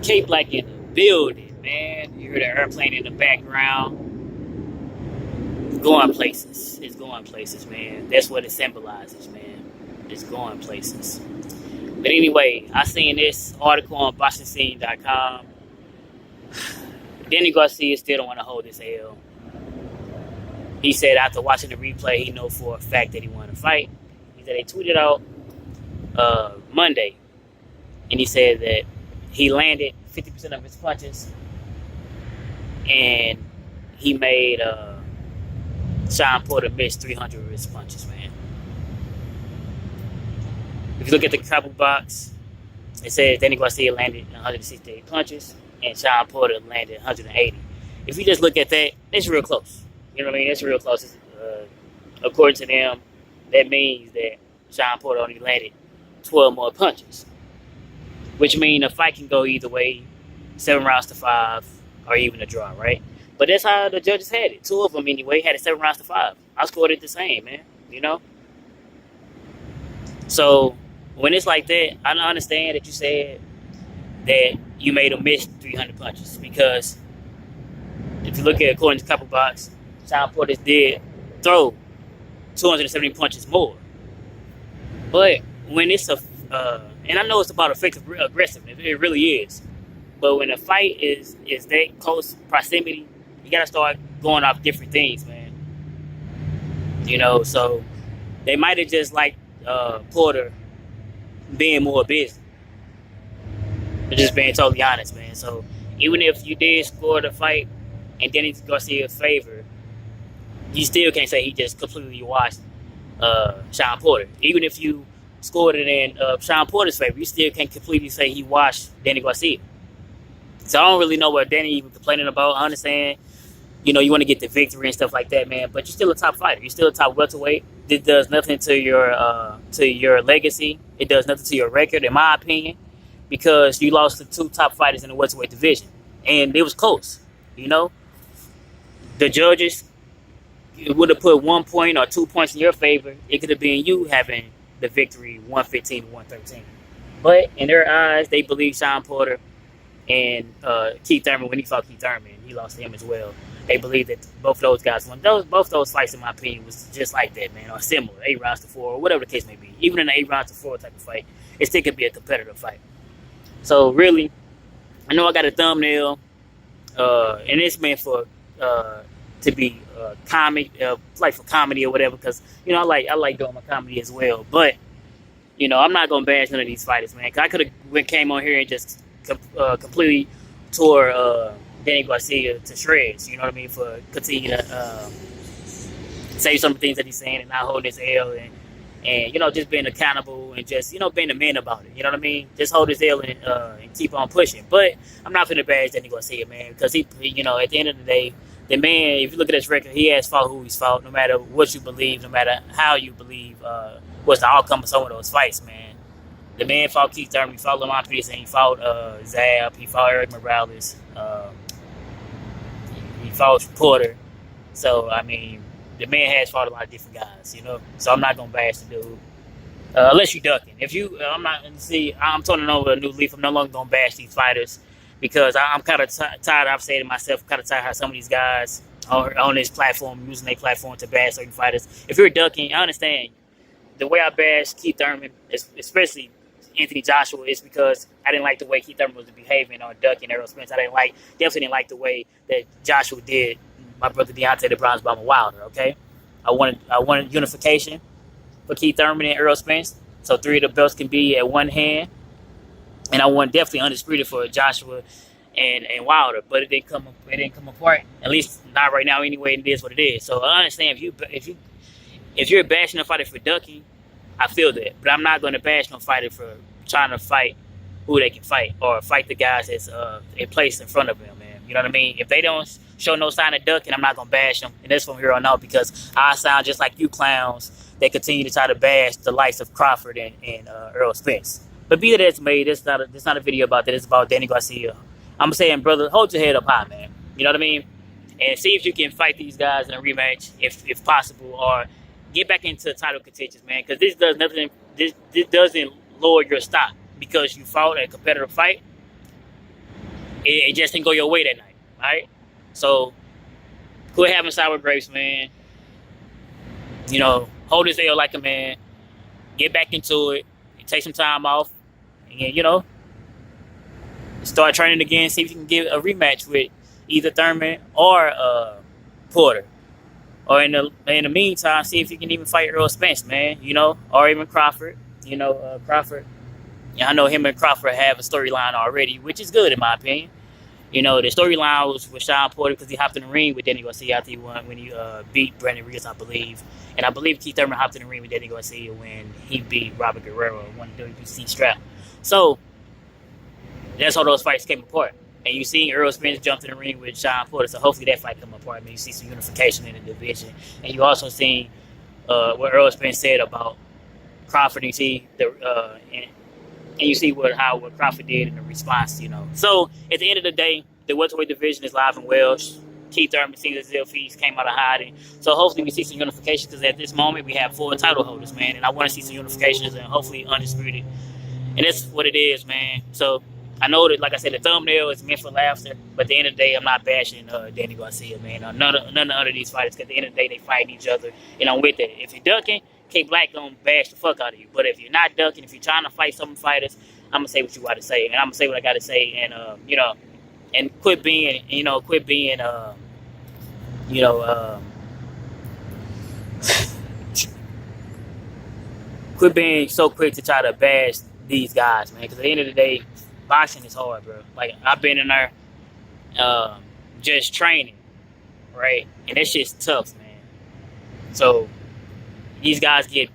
Cape Black in the building, man. You heard an airplane in the background. Going places. It's going places, man. That's what it symbolizes, man. It's going places. But anyway, I seen this article on BoxingScene.com. Danny Garcia still don't want to hold his L. He said after watching the replay, he know for a fact that he wanted to fight. He said they tweeted out Monday, and he said that he landed 50% of his punches, and he made Shawn Porter miss 300 of his punches, man. If you look at the couple box, it says Danny Garcia landed 168 punches, and Shawn Porter landed 180. If you just look at that, it's real close. You know what I mean? It's real close. According to them, that means that Shawn Porter only landed 12 more punches, which means a fight can go either way, 7 rounds to 5, or even a draw, right? But that's how the judges had it. 2 of them, anyway, had it 7 rounds to 5. I scored it the same, man, you know? So, when it's like that, I don't understand that you said that you made him miss 300 punches, because if you look at according to Couple Box, Shawn Porter did throw 270 punches more. But when it's and I know it's about effective aggressiveness, it really is. But when a fight is that close proximity, you gotta start going off different things, man. You know, so they might have just liked Porter being more busy. They're just being totally honest, man. So even if you did score the fight and Danny Garcia's favor, you still can't say he just completely washed Shawn Porter. Even if you scored it in Shawn Porter's favor, you still can't completely say he washed Danny Garcia. So I don't really know what Danny even complaining about. I understand, you know, you want to get the victory and stuff like that, man. But you're still a top fighter. You're still a top welterweight. It does nothing to your legacy. It does nothing to your record, in my opinion, because you lost to 2 top fighters in the welterweight division, and it was close. You know, the judges would have put 1 point or 2 points in your favor. It could have been you having the victory, 115 to 113. But in their eyes, they believe Shawn Porter and Keith Thurman, when he fought Keith Thurman, he lost to him as well. They believe that both of those guys won. Both those fights, in my opinion, was just like that, man, or similar, 8 rounds to 4, or whatever the case may be. Even in an 8 rounds to 4 type of fight, it still could be a competitive fight. So really, I know I got a thumbnail, and it's meant for to be comic, like for comedy or whatever, because you know I like doing my comedy as well. But you know, I'm not gonna bash none of these fighters, man. Cause I could have came on here and just completely tore Danny Garcia to shreds. You know what I mean? For continuing to say some of the things that he's saying and not holding his L, and you know, just being accountable and just, you know, being a man about it. You know what I mean? Just hold his L and keep on pushing. But I'm not gonna bash Danny Garcia, man, because he, you know, at the end of the day, the man, if you look at his record, he has fought who he's fought, no matter what you believe, no matter how you believe what's the outcome of some of those fights, man. The man fought Keith Thurman, he fought Lamont Peterson, he fought Zab, he fought Eric Morales, he fought Porter. So, I mean, the man has fought a lot of different guys, you know. So I'm not going to bash the dude. Unless you're ducking. If you, I'm not, see, I'm turning over a new leaf. I'm no longer going to bash these fighters, because I'm kind of tired. I've said to myself, kind of tired how some of these guys are on this platform, using their platform to bash certain fighters. If you're ducking, I understand. The way I bash Keith Thurman, especially Anthony Joshua, is because I didn't like the way Keith Thurman was behaving on ducking Errol Spence. Definitely didn't like the way that Joshua did my brother Deontay the Bronze Bomber Wilder, okay? I wanted unification for Keith Thurman and Errol Spence, so 3 of the belts can be at one hand. And I want definitely undisputed for Joshua and Wilder, but it didn't come apart. At least not right now anyway, and it is what it is. So I understand if you're bashing a fighter for ducking, I feel that. But I'm not going to bash no fighter for trying to fight who they can fight, or fight the guys that's in place in front of them, man. You know what I mean? If they don't show no sign of ducking, I'm not going to bash them. And that's from here on out, because I sound just like you clowns that continue to try to bash the likes of Crawford and Errol Spence. But be that as made, it's not a video about that. It's about Danny Garcia. I'm saying, brother, hold your head up high, man. You know what I mean? And see if you can fight these guys in a rematch, if possible, or get back into title contentions, man. Because this does nothing. This doesn't lower your stock because you fought a competitive fight. it just didn't go your way that night. All right, so quit having sour grapes, man. You know, hold this L like a man. Get back into it. Take some time off, and you know, start training again. See if you can get a rematch with either Thurman or Porter. Or in the meantime, see if you can even fight Earl Spence, man. You know, or even Crawford. You know, Crawford. Yeah, I know him and Crawford have a storyline already, which is good in my opinion. You know, the storyline was with Shawn Porter because he hopped in the ring with Danny Garcia after he won when he beat Brandon Reeves, I believe. And I believe Keith Thurman hopped in the ring with Danny Garcia when he beat Robert Guerrero and won the WBC strap. So that's how those fights came apart. And you see Earl Spence jumped in the ring with Shawn Porter, so hopefully that fight come apart. I mean, you see some unification in the division. And you also seen what Earl Spence said about Crawford. You see and you see what Crawford did in the response, you know. So at the end of the day, the welterweight division is live and well. Keith Thurman, Cesar Zilfis came out of hiding. So hopefully we see some unification because at this moment we have 4 title holders, man. And I want to see some unifications and hopefully undisputed. And that's what it is, man. So I know that, like I said, the thumbnail is meant for laughter. But at the end of the day, I'm not bashing Danny Garcia, man. None of these fighters, because at the end of the day, they fight each other. And I'm with it. If you're ducking, K Black gonna bash the fuck out of you. But if you're not ducking, if you're trying to fight some fighters, I'm gonna say what you got to say, and I'm gonna say what I got to say, and you know, and quit being, quit being so quick to try to bash these guys, man. Because at the end of the day, boxing is hard, bro. Like I've been in there, just training, right, and that shit's tough, man. So these guys get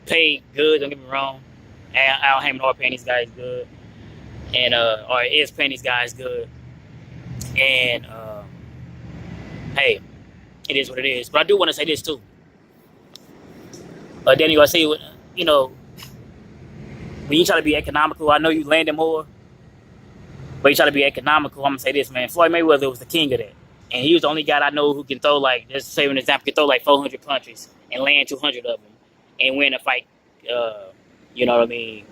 paid good. Don't get me wrong. Al Hammond are paying these guys good, and or is paying these guys good, and hey, it is what it is. But I do want to say this too. Danny Garcia, you know, when you try to be economical, I know you landed more, but you try to be economical. I'm gonna say this, man. Floyd Mayweather was the king of that, and he was the only guy I know who can throw like, let's say an example, can throw like 400 punches and land 200 of them and win a fight. You know what I mean?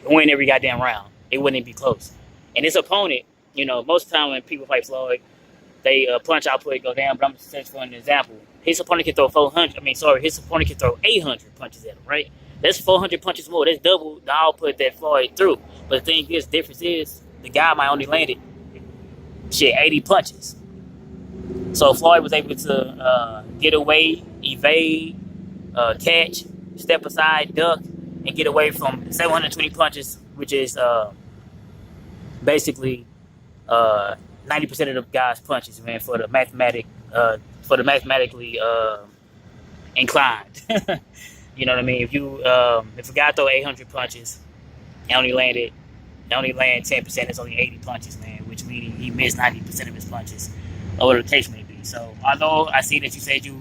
Win every goddamn round. It wouldn't even be close. And his opponent, you know, most of the time when people fight Floyd, they punch output go down. But I'm just for an example. His opponent can throw 400. His opponent can throw 800 punches at him, right? That's 400 punches more. That's double the output that Floyd threw. But the thing is, difference is the guy might only landed 80 punches. So Floyd was able to get away, evade, catch, step aside, duck, and get away from 720 punches, which is basically 90% of the guys' punches, man, for the mathematically inclined. You know what I mean? If a guy throw 800 punches and only land 10%, it's only 80 punches, man, which means he missed 90% of his punches, or whatever the case may be. So although I see that you said you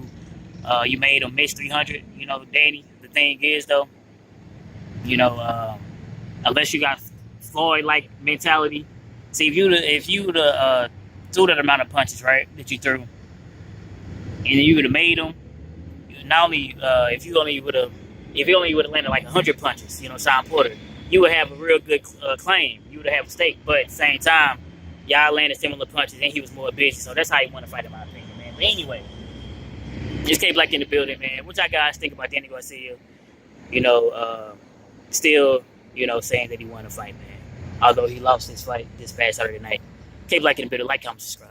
made him miss 300, you know, Danny, the thing is though, you know, unless you got Floyd-like mentality. See, if you threw that amount of punches, right, that you threw, and you would have made them, not only if you only would have landed like 100 punches, you know, Shawn Porter, you would have a real good claim. You would have a stake, but at the same time, y'all landed similar punches, and he was more busy. So that's how you want to fight, in my opinion, man. But anyway, just K Black in the building, man. What y'all guys think about Danny Garcia? You know, still, you know, saying that he won a fight, man. Although he lost his fight this past Saturday night. K Black in the building. Like, comment, subscribe.